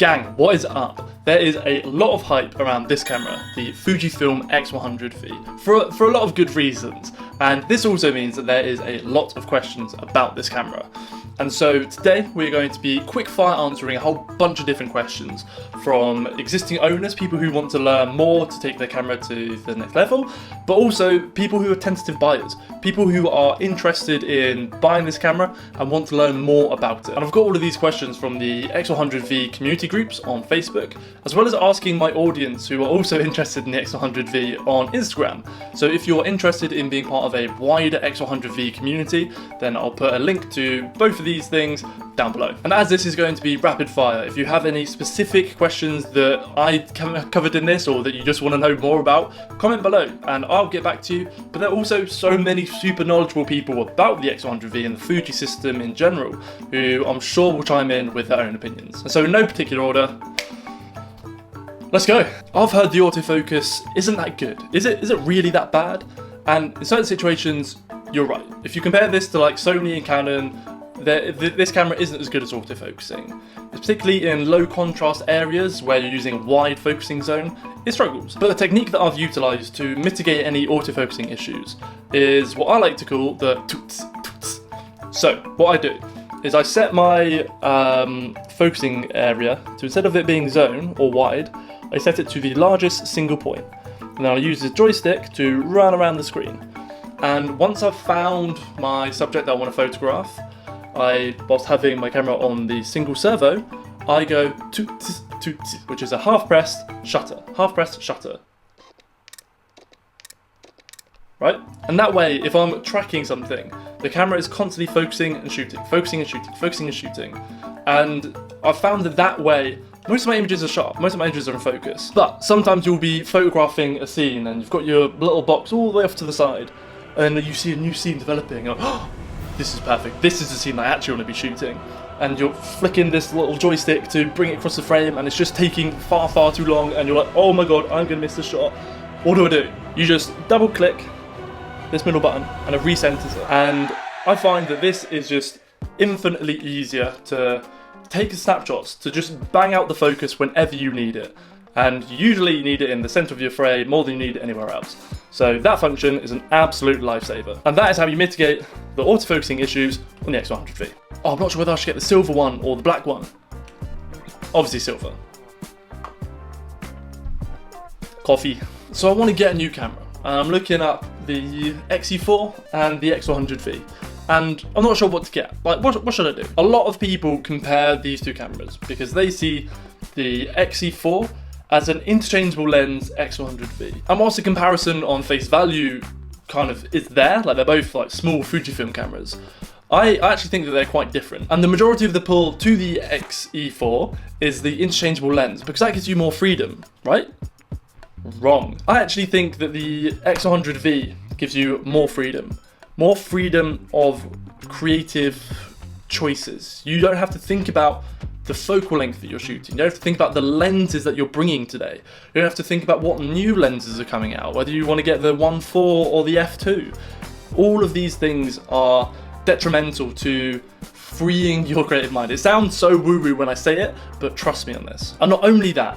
Gang, what is up? There is a lot of hype around this camera, the Fujifilm X100V, for a lot of good reasons, and this also means that there is a lot of questions about this camera. And so today we're going to be quick fire answering a whole bunch of different questions from existing owners, people who want to learn more to take their camera to the next level, but also people who are tentative buyers, people who are interested in buying this camera and want to learn more about it. And I've got all of these questions from the X100V community groups on Facebook, as well as asking my audience who are also interested in the X100V on Instagram. So if you're interested in being part of a wider X100V community, then I'll put a link to both of these things down below. And as this is going to be rapid fire, if you have any specific questions that I covered in this or that you just want to know more about, comment below and I'll get back to you. But there are also so many super knowledgeable people about the X100V and the Fuji system in general who I'm sure will chime in with their own opinions. And so in no particular order, let's go. I've heard the autofocus isn't that good. Is it really that bad? And in certain situations, you're right. If you compare this to like Sony and Canon, this camera isn't as good as autofocusing. Particularly in low contrast areas where you're using a wide focusing zone, it struggles. But the technique that I've utilised to mitigate any autofocusing issues is what I like to call the toots. So what I do is I set my focusing area to, instead of it being zone or wide, I set it to the largest single point. And then I'll use the joystick to run around the screen. And once I've found my subject that I want to photograph, whilst having my camera on the single servo, I go toot, toot, which is a half-pressed shutter. Half-pressed shutter. Right? And that way, if I'm tracking something, the camera is constantly focusing and shooting, focusing and shooting, focusing and shooting. And I've found that way, most of my images are sharp, most of my images are in focus. But sometimes you'll be photographing a scene and you've got your little box all the way off to the side, and you see a new scene developing, and you're like, oh, this is perfect, this is the scene I actually want to be shooting. And you're flicking this little joystick to bring it across the frame and it's just taking far, far too long, and you're like, oh my god, I'm going to miss the shot. What do? You just double click this middle button and it recenters it. And I find that this is just infinitely easier to take snapshots, to just bang out the focus whenever you need it. And usually you need it in the center of your frame more than you need it anywhere else. So that function is an absolute lifesaver. And that is how you mitigate the autofocusing issues on the X100V. Oh, I'm not sure whether I should get the silver one or the black one. Obviously silver. Coffee. So I want to get a new camera. And I'm looking up the XE4 and the X100V. And I'm not sure what to get. Like, what should I do? A lot of people compare these two cameras because they see the XE4 as an interchangeable lens X100V. And whilst the comparison on face value kind of is there, like they're both like small Fujifilm cameras, I actually think that they're quite different. And the majority of the pull to the XE4 is the interchangeable lens because that gives you more freedom, right? Wrong. I actually think that the X100V gives you more freedom. More freedom of creative choices. You don't have to think about the focal length that you're shooting. You don't have to think about the lenses that you're bringing today. You don't have to think about what new lenses are coming out, whether you want to get the 1.4 or the f2. All of these things are detrimental to freeing your creative mind. It sounds so woo-woo when I say it, but trust me on this. And not only that,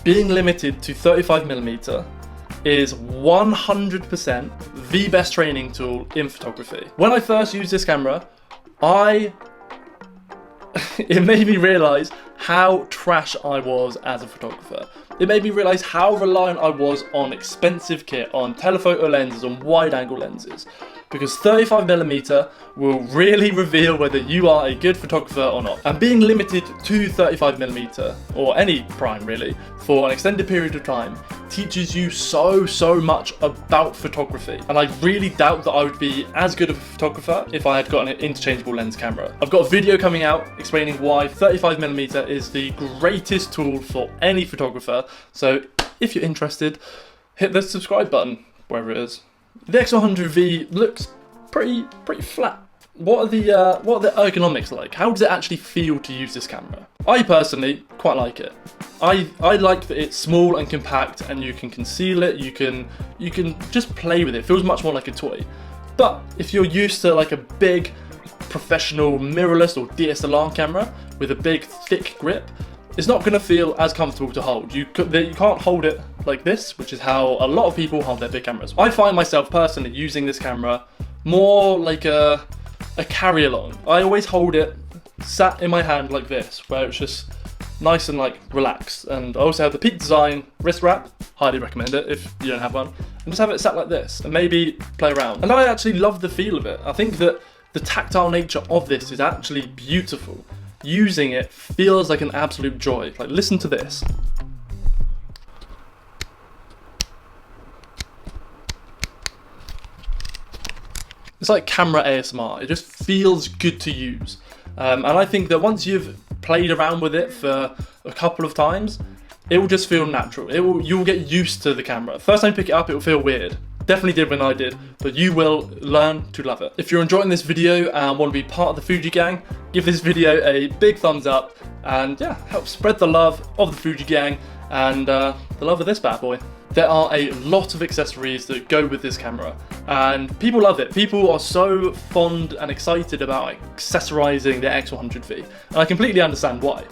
being limited to 35mm is 100% the best training tool in photography. When I first used this camera, it made me realise how trash I was as a photographer. It made me realise how reliant I was on expensive kit, on telephoto lenses, on wide angle lenses. Because 35mm will really reveal whether you are a good photographer or not. And being limited to 35mm, or any prime really, for an extended period of time, teaches you so much about photography. And I really doubt that I would be as good of a photographer if I had got an interchangeable lens camera. I've got a video coming out explaining why 35mm is the greatest tool for any photographer. So if you're interested, hit the subscribe button, wherever it is. The X100V looks pretty flat. What are the ergonomics like? How does it actually feel to use this camera? I personally quite like it. I like that it's small and compact and you can conceal it, you can just play with it. It feels much more like a toy. But if you're used to like a big professional mirrorless or DSLR camera with a big thick grip, it's not going to feel as comfortable to hold. You can't hold it like this, which is how a lot of people hold their big cameras. I find myself personally using this camera more like a carry along. I always hold it sat in my hand like this, where it's just nice and like relaxed. And I also have the Peak Design wrist wrap, highly recommend it if you don't have one, and just have it sat like this and maybe play around. And I actually love the feel of it. I think that the tactile nature of this is actually beautiful. Using it feels like an absolute joy. Like, listen to this. It's like camera ASMR. It just feels good to use. And I think that once you've played around with it for a couple of times, it will just feel natural. You'll get used to the camera. First time you pick it up, it will feel weird. Definitely did when I did, but you will learn to love it. If you're enjoying this video and want to be part of the Fuji gang, give this video a big thumbs up and yeah, help spread the love of the Fuji gang and the love of this bad boy. There are a lot of accessories that go with this camera and people love it. People are so fond and excited about accessorizing the X100V, and I completely understand why.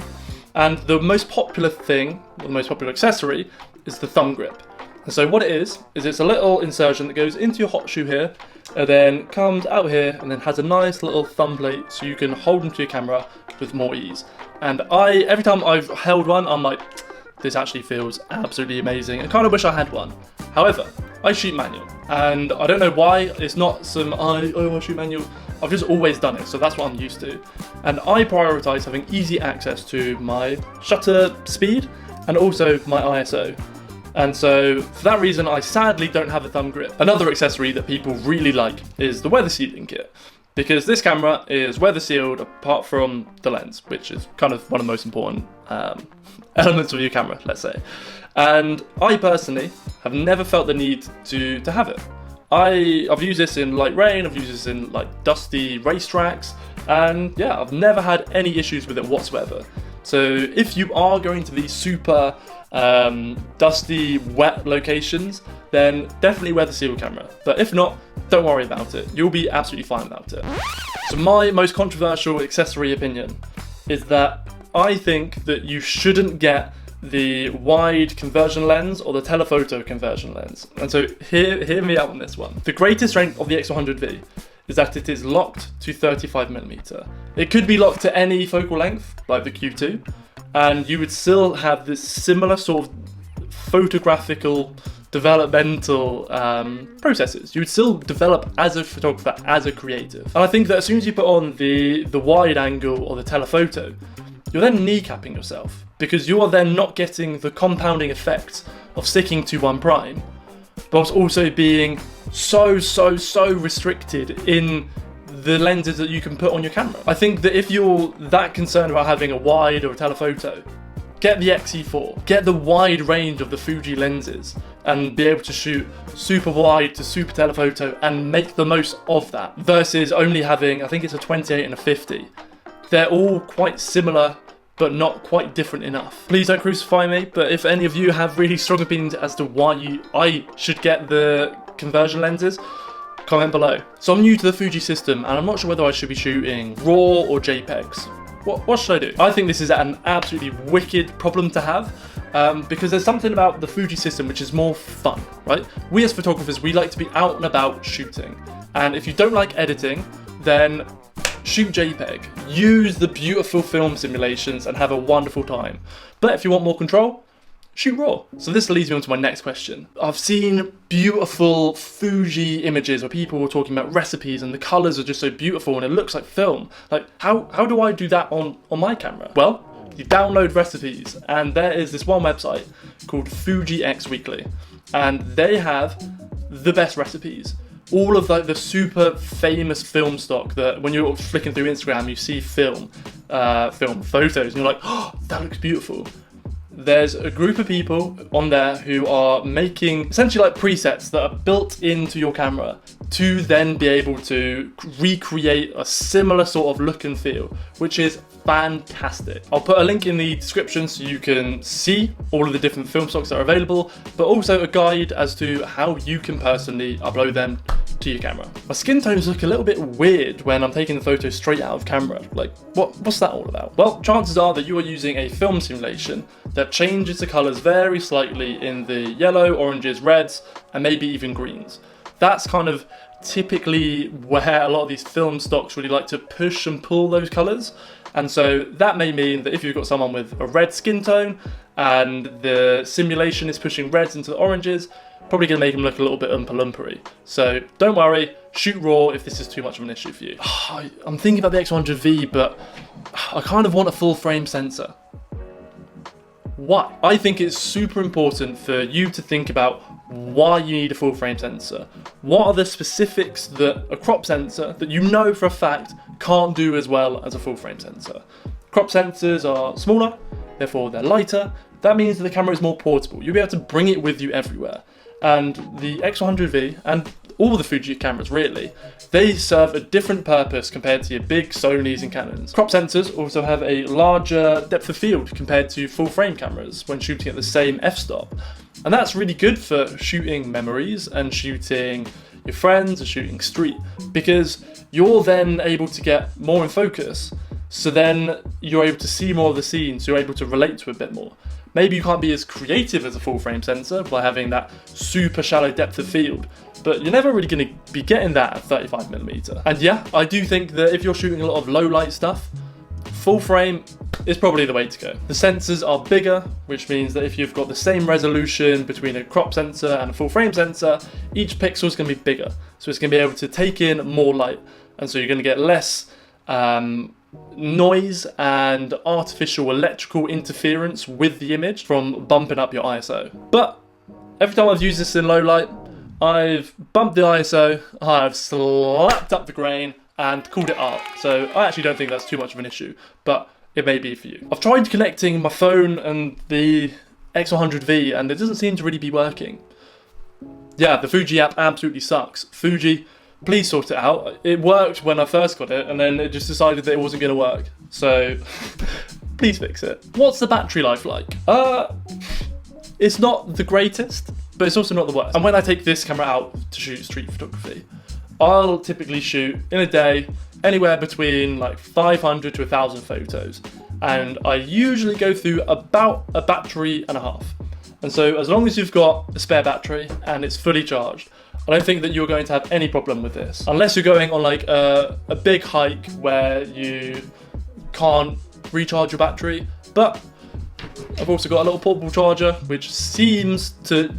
And the most popular thing, or the most popular accessory, is the thumb grip. And so what it is it's a little insertion that goes into your hot shoe here, and then comes out here, and then has a nice little thumb plate so you can hold onto your camera with more ease. And every time I've held one, I'm like, this actually feels absolutely amazing. I kind of wish I had one. However, I shoot manual, and I don't know why. It's not some, I shoot manual. I've just always done it, so that's what I'm used to. And I prioritize having easy access to my shutter speed and also my ISO. And so for that reason, I sadly don't have a thumb grip. Another accessory that people really like is the weather sealing kit, because this camera is weather sealed apart from the lens, which is kind of one of the most important elements of your camera, let's say. And I personally have never felt the need to have it. I've used this in light rain, I've used this in like dusty racetracks, and yeah, I've never had any issues with it whatsoever. So if you are going to these super dusty, wet locations, then definitely wear the seal camera. But if not, don't worry about it. You'll be absolutely fine without it. So my most controversial accessory opinion is that I think that you shouldn't get the wide conversion lens or the telephoto conversion lens. And so hear me out on this one. The greatest strength of the X100V is that it is locked to 35mm. It could be locked to any focal length, like the Q2, and you would still have this similar sort of photographical developmental processes. You would still develop as a photographer, as a creative. And I think that as soon as you put on the wide angle or the telephoto, you're then kneecapping yourself, because you are then not getting the compounding effect of sticking to 1', but also being so restricted in the lenses that you can put on your camera. I think that if you're that concerned about having a wide or a telephoto, get the XE4, get the wide range of the Fuji lenses and be able to shoot super wide to super telephoto and make the most of that, versus only having, I think it's a 28 and a 50. They're all quite similar, but not quite different enough. Please don't crucify me, but if any of you have really strong opinions as to why I should get the conversion lenses, comment below. So I'm new to the Fuji system and I'm not sure whether I should be shooting RAW or JPEGs. What should I do? I think this is an absolutely wicked problem to have, because there's something about the Fuji system which is more fun, right? We as photographers, we like to be out and about shooting. And if you don't like editing, then shoot JPEG. Use the beautiful film simulations and have a wonderful time. But if you want more control, shoot RAW. So this leads me on to my next question. I've seen beautiful Fuji images where people were talking about recipes and the colours are just so beautiful and it looks like film. Like, how do I do that on my camera? Well, you download recipes, and there is this one website called Fuji X Weekly, and they have the best recipes. All of like the super famous film stock that when you're flicking through Instagram, you see film photos and you're like, oh, that looks beautiful. there's a group of people on there who are making essentially like presets that are built into your camera to then be able to recreate a similar sort of look and feel, which is fantastic. I'll put a link in the description so you can see all of the different film stocks that are available, but also a guide as to how you can personally upload them to your camera. My skin tones look a little bit weird when I'm taking the photo straight out of camera. Like, what's that all about? Well, chances are that you are using a film simulation that changes the colors very slightly in the yellow, oranges, reds, and maybe even greens. That's kind of typically where a lot of these film stocks really like to push and pull those colors. And so that may mean that if you've got someone with a red skin tone and the simulation is pushing reds into the oranges, probably going to make them look a little bit oompa-loompery. So don't worry, shoot raw if this is too much of an issue for you. I'm thinking about the X100V, but I kind of want a full frame sensor. Why? I think it's super important for you to think about why you need a full frame sensor. What are the specifics that a crop sensor that you know for a fact can't do as well as a full frame sensor? Crop sensors are smaller, therefore they're lighter. That means that the camera is more portable. You'll be able to bring it with you everywhere. And the X100V and all the Fuji cameras really, they serve a different purpose compared to your big Sonys and Canons. Crop sensors also have a larger depth of field compared to full frame cameras when shooting at the same f-stop. And that's really good for shooting memories and shooting your friends and shooting street, because you're then able to get more in focus. So then you're able to see more of the scene, so you're able to relate to it a bit more. Maybe you can't be as creative as a full frame sensor by having that super shallow depth of field, but you're never really going to be getting that at 35mm. And yeah, I do think that if you're shooting a lot of low light stuff, full frame is probably the way to go. The sensors are bigger, which means that if you've got the same resolution between a crop sensor and a full frame sensor, each pixel is going to be bigger. So it's going to be able to take in more light, and so you're going to get less noise and artificial electrical interference with the image from bumping up your ISO. But every time I've used this in low light, I've bumped the ISO, I've slapped up the grain and called it art. So I actually don't think that's too much of an issue, but it may be for you. I've tried connecting my phone and the X100V and it doesn't seem to really be working. Yeah, the Fuji app absolutely sucks. Fuji, please sort it out. It worked when I first got it, and then it just decided that it wasn't going to work. So, please fix it. What's the battery life like? It's not the greatest, but it's also not the worst. And when I take this camera out to shoot street photography, I'll typically shoot in a day anywhere between like 500 to 1,000 photos. And I usually go through about a battery and a half. And so as long as you've got a spare battery and it's fully charged, I don't think that you're going to have any problem with this. Unless you're going on like a big hike where you can't recharge your battery. But I've also got a little portable charger, which seems to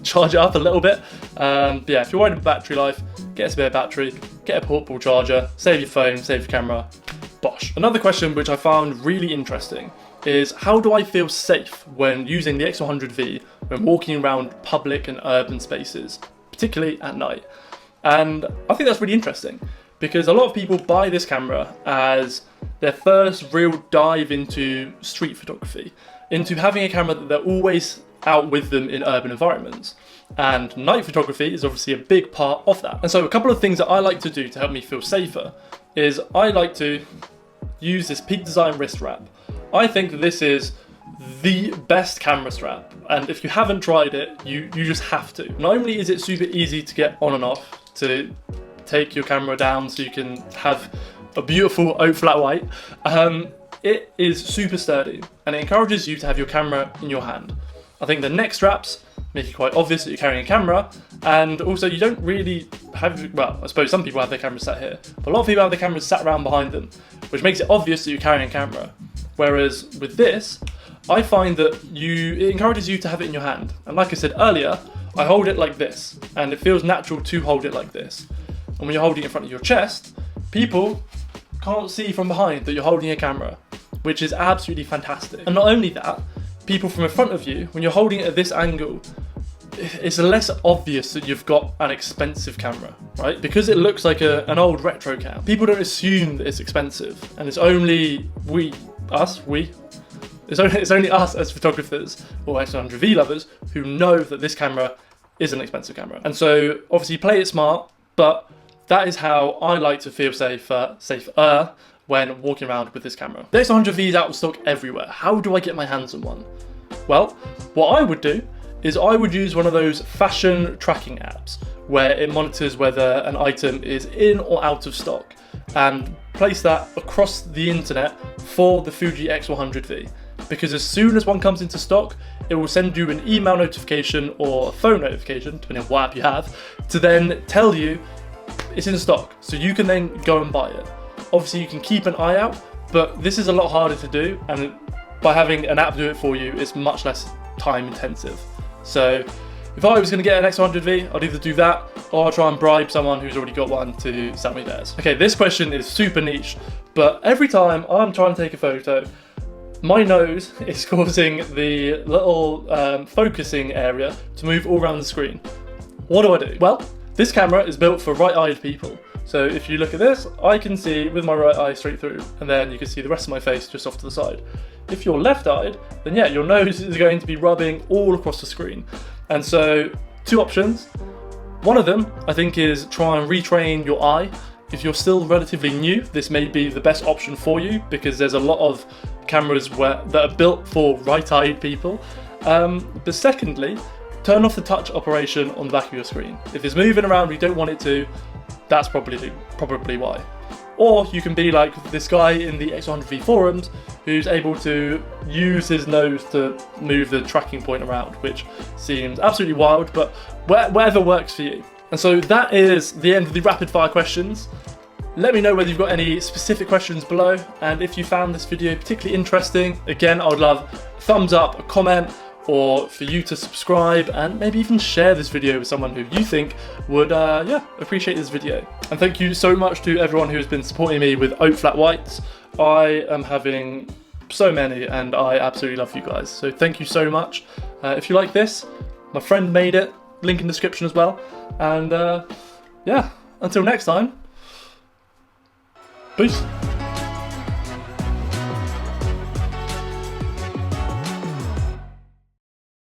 charge it up a little bit. But yeah, if you're worried about battery life, get a spare battery, get a portable charger, save your phone, save your camera, bosh. Another question which I found really interesting is how do I feel safe when using the X100V when walking around public and urban spaces, particularly at night? And I think that's really interesting because a lot of people buy this camera as their first real dive into street photography, into having a camera that they're always out with them in urban environments. And night photography is obviously a big part of that. And so a couple of things that I like to do to help me feel safer is I like to use this Peak Design wrist wrap. I think that this is the best camera strap, and if you haven't tried it, you just have to. Not only is it super easy to get on and off, to take your camera down so you can have a beautiful oat flat white, it is super sturdy and it encourages you to have your camera in your hand. I think the neck straps make it quite obvious that you're carrying a camera, and also you don't really have, well, I suppose some people have their cameras sat here, but a lot of people have their cameras sat around behind them, which makes it obvious that you're carrying a camera. Whereas with this, I find that it encourages you to have it in your hand. And like I said earlier, I hold it like this, and it feels natural to hold it like this. And when you're holding it in front of your chest, people can't see from behind that you're holding a camera, which is absolutely fantastic. And not only that, people from in front of you, when you're holding it at this angle, it's less obvious that you've got an expensive camera, right? Because it looks like an old retro cam. People don't assume that it's expensive, and it's only we It's only us as photographers or X100V lovers who know that this camera is an expensive camera. And so obviously play it smart, but that is how I like to feel safer when walking around with this camera. The X100V is out of stock everywhere. How do I get my hands on one? Well, what I would do is I would use one of those fashion tracking apps where it monitors whether an item is in or out of stock and place that across the internet for the Fuji X100V. Because as soon as one comes into stock, it will send you an email notification or a phone notification, depending on what app you have, to then tell you it's in stock, so you can then go and buy it. Obviously you can keep an eye out, but this is a lot harder to do, and by having an app do it for you, it's much less time intensive. So if I was going to get an X100V, I'd either do that or I'll try and bribe someone who's already got one to sell me theirs. Okay, this question is super niche, but every time I'm trying to take a photo, my nose is causing the little focusing area to move all around the screen. What do I do? Well, this camera is built for right-eyed people. So if you look at this, I can see with my right eye straight through, and then you can see the rest of my face just off to the side. If you're left-eyed, then yeah, your nose is going to be rubbing all across the screen. And so, two options. One of them, I think, is try and retrain your eye. If you're still relatively new, this may be the best option for you because there's a lot of cameras that are built for right-eyed people. But secondly, turn off the touch operation on the back of your screen. If it's moving around and you don't want it to, that's probably why. Or you can be like this guy in the X100V forums who's able to use his nose to move the tracking point around, which seems absolutely wild, but whatever works for you. And so that is the end of the rapid fire questions. Let me know whether you've got any specific questions below, and if you found this video particularly interesting, again, I would love a thumbs up, a comment, or for you to subscribe and maybe even share this video with someone who you think would appreciate this video. And thank you so much to everyone who has been supporting me with Oak Flat Whites. I am having so many and I absolutely love you guys. So thank you so much. If you like this, my friend made it, link in the description as well. And yeah, until next time, peace.